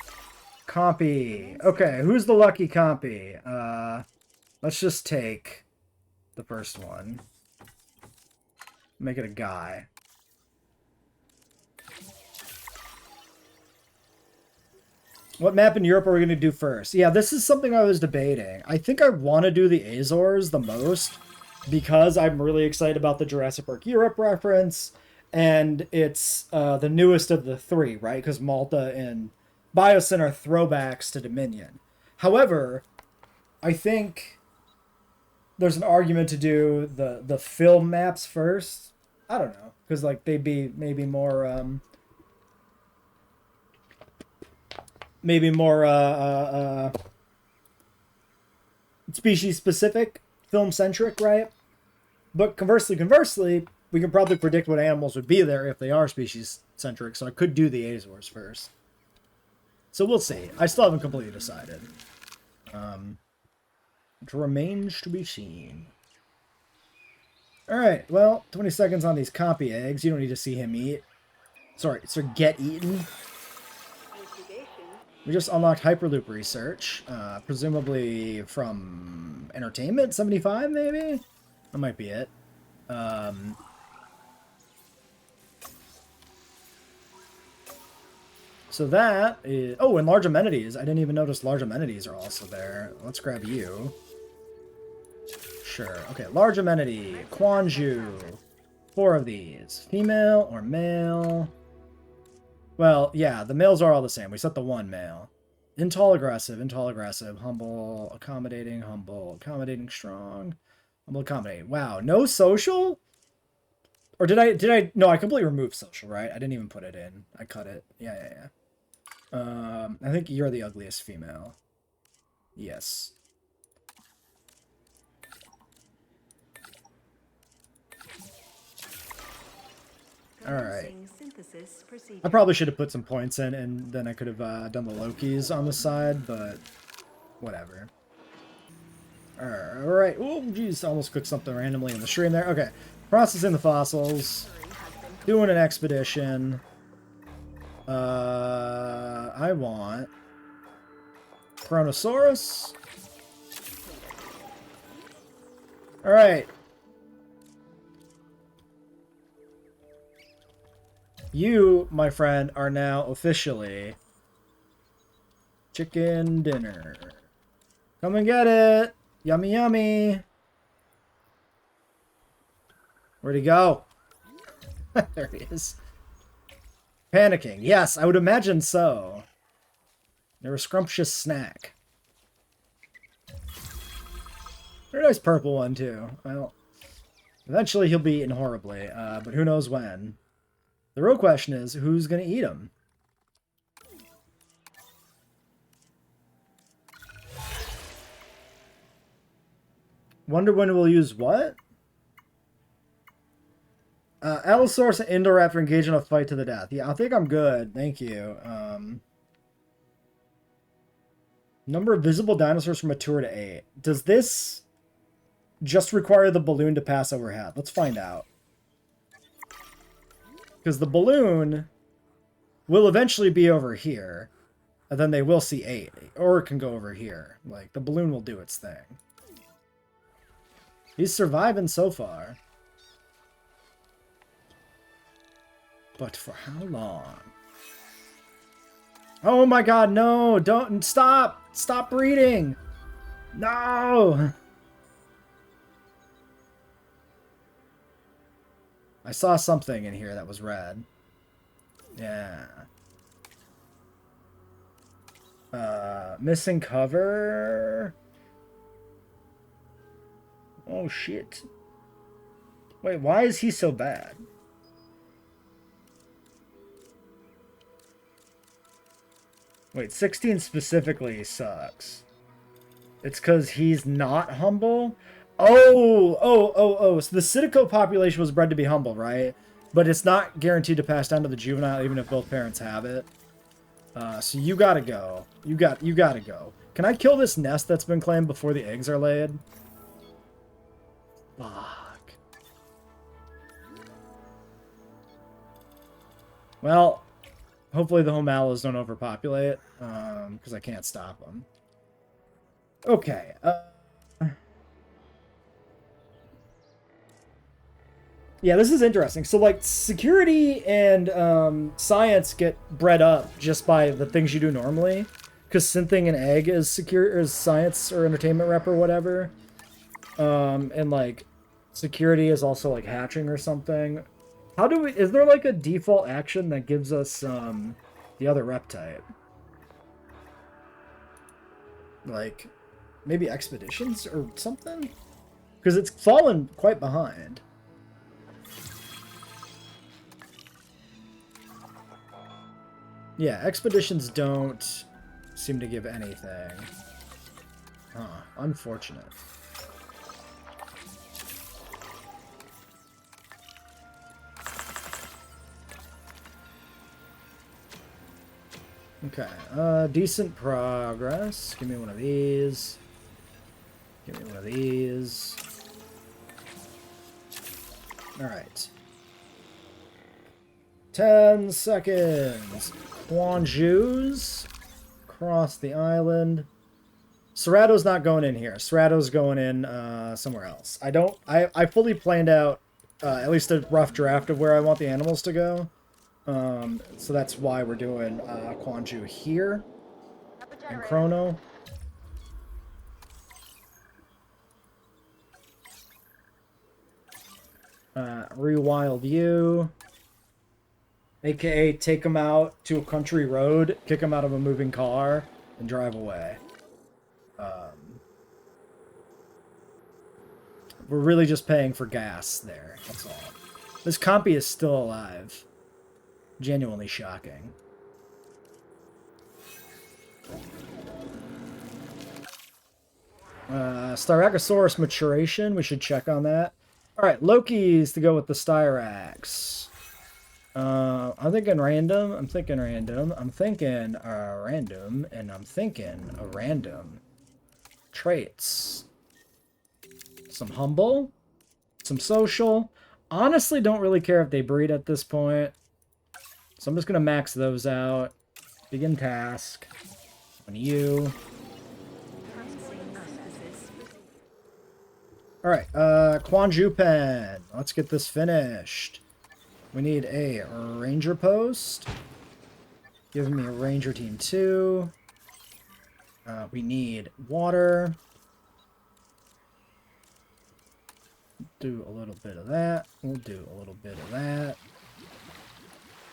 Copy. Okay, who's the lucky copy? Let's just take the first one. Make it a guy. What map in Europe are we going to do first? Yeah, this is something I was debating. I think I want to do the Azores the most because I'm really excited about the Jurassic Park Europe reference, and it's the newest of the 3, right? Because Malta and Biosyn are throwbacks to Dominion. However, I think there's an argument to do the film maps first. I don't know, because like they'd be maybe more species specific, film centric, right? But conversely, we can probably predict what animals would be there if they are species centric, so I could do the Azores first. So we'll see. I still haven't completely decided. It remains to be seen. Alright, well, 20 seconds on these copy eggs. You don't need to see him eat. Sorry, so get eaten. We just unlocked Hyperloop research, presumably from Entertainment 75, maybe? That might be it. So that is... Oh, and large amenities. I didn't even notice large amenities are also there. Let's grab you. Sure. Okay, large amenity. Quanju. 4 of these. Female or male? Well, yeah, the males are all the same. We set the 1 male. Intall aggressive, humble, accommodating strong, humble accommodating. Wow, no social? Or did I no, I completely removed social, right? I didn't even put it in. I cut it. Yeah. I think you're the ugliest female. Yes. Alright. I probably should have put some points in, and then I could have done the Lokis on the side, but whatever. Alright. Oh, jeez, almost cooked something randomly in the stream there. Okay. Processing the fossils. Doing an expedition. I want Chronosaurus. Alright. You, my friend, are now officially chicken dinner. Come and get it. Yummy, yummy. Where'd he go? There he is. Panicking. Yes, I would imagine so. They're a scrumptious snack. Very nice purple one, too. Well, eventually he'll be eaten horribly, but who knows when. The real question is, who's going to eat him? Wonder when we'll use what? Allosaurus and Indoraptor engage in a fight to the death. Yeah, I think I'm good. Thank you. Number of visible dinosaurs from mature to 8. Does this just require the balloon to pass overhead? Let's find out. Because the balloon will eventually be over here. And then they will see 8. Or it can go over here. Like, the balloon will do its thing. He's surviving so far. But for how long? Oh my god, no! Don't stop! Stop breeding! No! I saw something in here that was red. Yeah. Missing cover. Oh shit. Wait, why is he so bad? Wait, 16 specifically sucks. It's because he's not humble? Oh. So the Citico population was bred to be humble, right? But it's not guaranteed to pass down to the juvenile, even if both parents have it. So you gotta go. You gotta go. Can I kill this nest that's been claimed before the eggs are laid? Fuck. Well... Hopefully the Homalas don't overpopulate, because I can't stop them. Okay. Yeah, this is interesting. So, like, security and science get bred up just by the things you do normally. Because synthing an egg is science or entertainment rep or whatever. And, like, security is also, like, hatching or something. How do we... Is there, like, a default action that gives us, the other rep type? Like, maybe expeditions or something? Because it's fallen quite behind. Yeah, expeditions don't seem to give anything. Huh, unfortunate. Okay, decent progress. Give me one of these. Give me one of these. Alright. 10 seconds. Quanju's. Across the island. Serrato's not going in here. Serrato's going in somewhere else. I fully planned out at least a rough draft of where I want the animals to go. So that's why we're doing Quanju here. And Chrono. Rewild you. AKA take them out to a country road, kick them out of a moving car, and drive away. We're really just paying for gas there, that's all. This compy is still alive. Genuinely shocking. Styracosaurus maturation, we should check on that. Alright, Loki's to go with the Styrax. I'm thinking random, I'm thinking random, I'm thinking random, and I'm thinking a random. Traits. Some humble, some social. Honestly, don't really care if they breed at this point. So I'm just going to max those out. Begin task. On you. Alright, Quanju Pen. Let's get this finished. We need a ranger post. Give me a ranger team 2. We need water. Do a little bit of that. We'll do a little bit of that.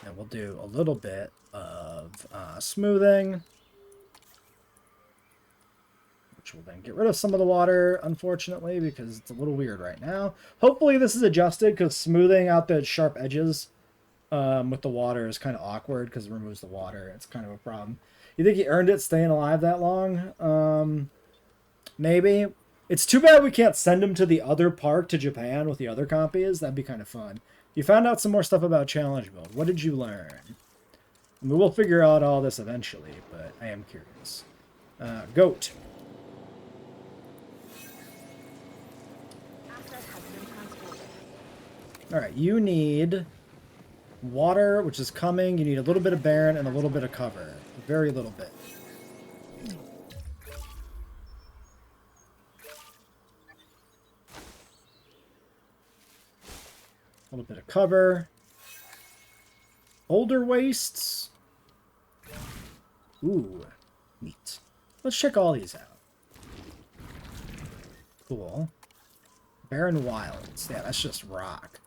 And we'll do a little bit of smoothing. Which will then get rid of some of the water, unfortunately, because it's a little weird right now. Hopefully this is adjusted, because smoothing out the sharp edges with the water is kind of awkward, because it removes the water. It's kind of a problem. You think he earned it staying alive that long? Maybe. It's too bad we can't send him to the other park, to Japan, with the other compies. That'd be kind of fun. You found out some more stuff about challenge mode. What did you learn? I mean, we'll figure out all this eventually, but I am curious. Goat. Alright, you need water, which is coming. You need a little bit of barren and a little bit of cover. A very little bit. A little bit of cover. Boulder wastes. Ooh, neat. Let's check all these out. Cool. Barren wilds. Yeah, that's just rock.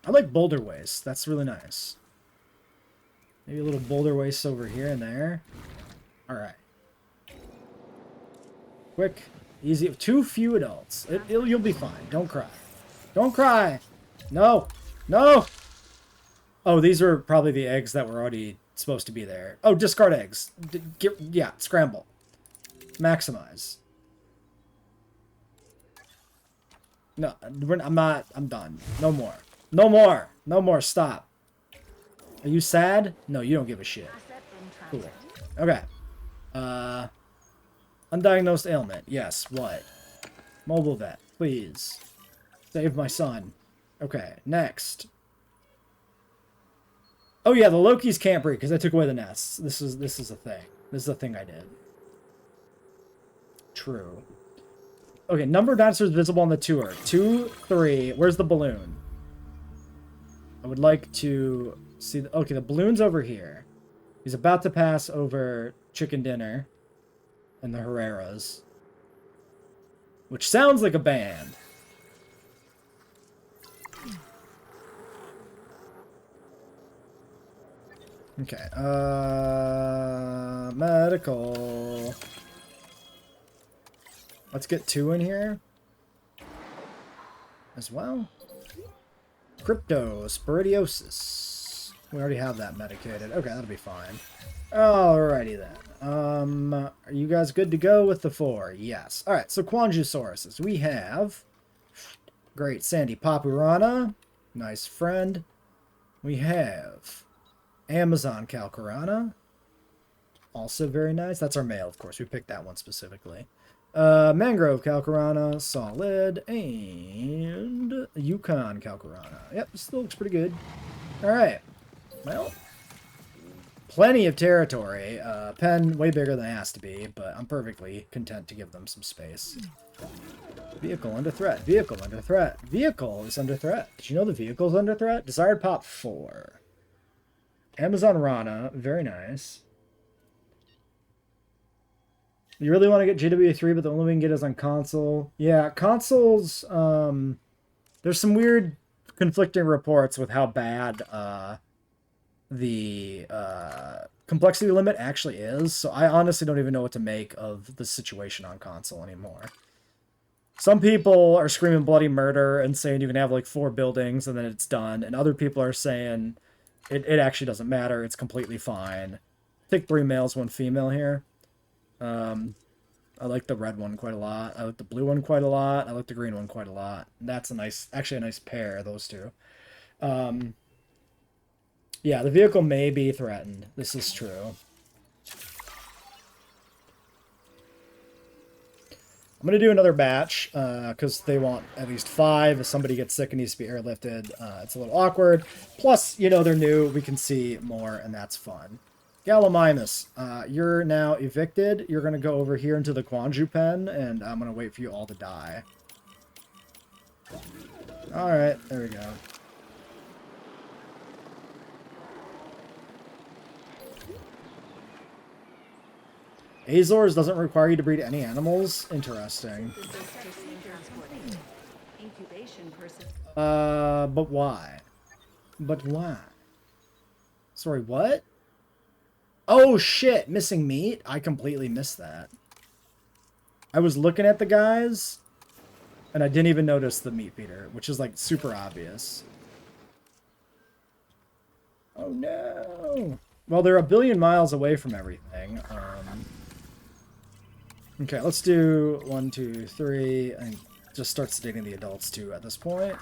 I like boulder waste. That's really nice. Maybe a little boulder waste over here and there. Alright. Quick. Easy. Too few adults. You'll be fine. Don't cry. Don't cry! No! No! Oh, these are probably the eggs that were already supposed to be there. Oh, discard eggs. Yeah, scramble. Maximize. No, I'm not. I'm done. No more. No more. No more. Stop. Are you sad? No, you don't give a shit. Cool. Okay. Undiagnosed ailment. Yes. What? Mobile vet. Please. Save my son. Okay. Next. Oh yeah, the Lokis can't breed because I took away the nests. This is a thing. This is a thing I did. True. Okay, number of dinosaurs visible on the tour. 2, 3. Where's the balloon? I would like to see... Okay, the balloon's over here. He's about to pass over Chicken Dinner and the Herreras. Which sounds like a band. Okay, medical... Let's get 2 in here as well. Cryptosporidiosis. We already have that medicated. Okay, that'll be fine. Alrighty then. Are you guys good to go with the 4? Yes. Alright, so Quanjusauruses. We have Great Sandy Papurana. Nice friend. We have Amazon Calcarana. Also very nice. That's our male, of course. We picked that one specifically. Mangrove Calcarana, solid, and Yukon Calcarana. Yep, still looks pretty good. Alright. Well, plenty of territory. Pen way bigger than it has to be, but I'm perfectly content to give them some space. Vehicle under threat. Vehicle under threat. Vehicle is under threat. Did you know the vehicle is under threat? Desired Pop 4. Amazon Rana. Very nice. You really want to get JWE3, but the only way we can get is on console. Yeah, consoles, there's some weird conflicting reports with how bad the complexity limit actually is. So I honestly don't even know what to make of the situation on console anymore. Some people are screaming bloody murder and saying you can have like 4 buildings and then it's done. And other people are saying it actually doesn't matter. It's completely fine. Take 3 males, 1 female here. I like the red one quite a lot. I like the blue one quite a lot. I like the green one quite a lot. That's actually a nice pair, those two. Yeah, the vehicle may be threatened. This is true. I'm going to do another batch, because they want at least 5. If somebody gets sick and needs to be airlifted, it's a little awkward. Plus, you know, they're new. We can see more, and that's fun. Gallimimus, you're now evicted. You're going to go over here into the Quanju pen, and I'm going to wait for you all to die. Alright, there we go. Azores doesn't require you to breed any animals? Interesting. But why? But why? Sorry, what? Oh shit, missing meat? I completely missed that. I was looking at the guys, and I didn't even notice the meat feeder, which is like super obvious. Oh no! Well, they're a billion miles away from everything. Okay, let's do 1, 2, 3, and just start sedating the adults too at this point.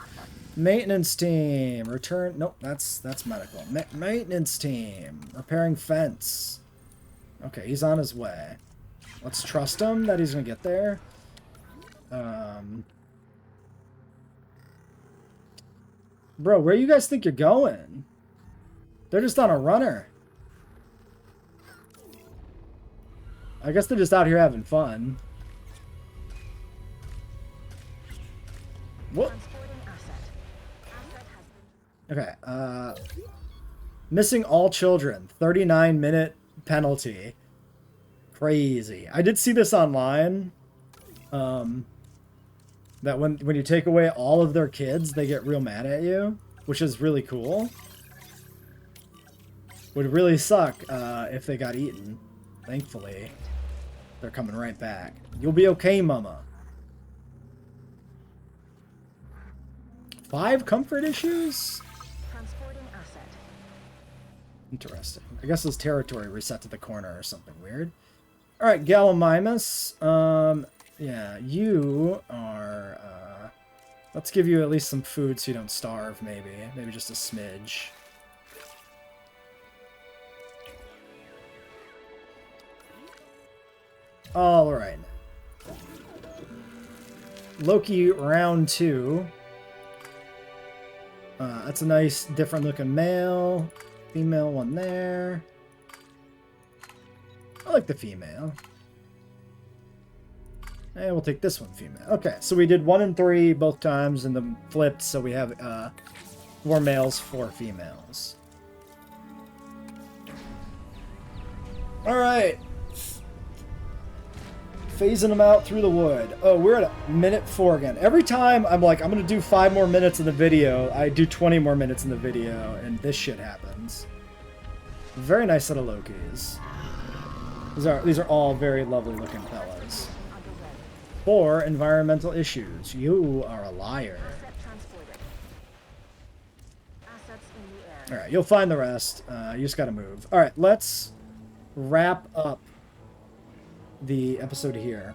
Maintenance team, return. Nope, that's medical. Maintenance team, repairing fence. Okay, he's on his way. Let's trust him that he's gonna get there. Bro, where you guys think you're going? They're just on a runner. I guess they're just out here having fun. What? Okay, missing all children. 39-minute penalty. Crazy. I did see this online. That when you take away all of their kids, they get real mad at you, which is really cool. Would really suck if they got eaten. Thankfully, they're coming right back. You'll be okay, mama. 5 comfort issues? Interesting. I guess his territory reset to the corner or something weird. Alright, Gallimimus. Yeah, you are... let's give you at least some food so you don't starve, maybe. Maybe just a smidge. Alright. Loki round 2. That's a nice, different looking male. Female one there. I like the female. And we'll take this one female. Okay, so we did 1 and 3 both times and then flipped, so we have 4 males, 4 females. Alright. Phasing them out through the wood. Oh, we're at minute 4 again. Every time I'm like, I'm gonna do 5 more minutes in the video, I do 20 more minutes in the video, and this shit happens. Very nice set of Lokis. These are all very lovely looking fellas. 4 environmental issues. You are a liar. Alright, you'll find the rest. You just gotta move. Alright, let's wrap up the episode here.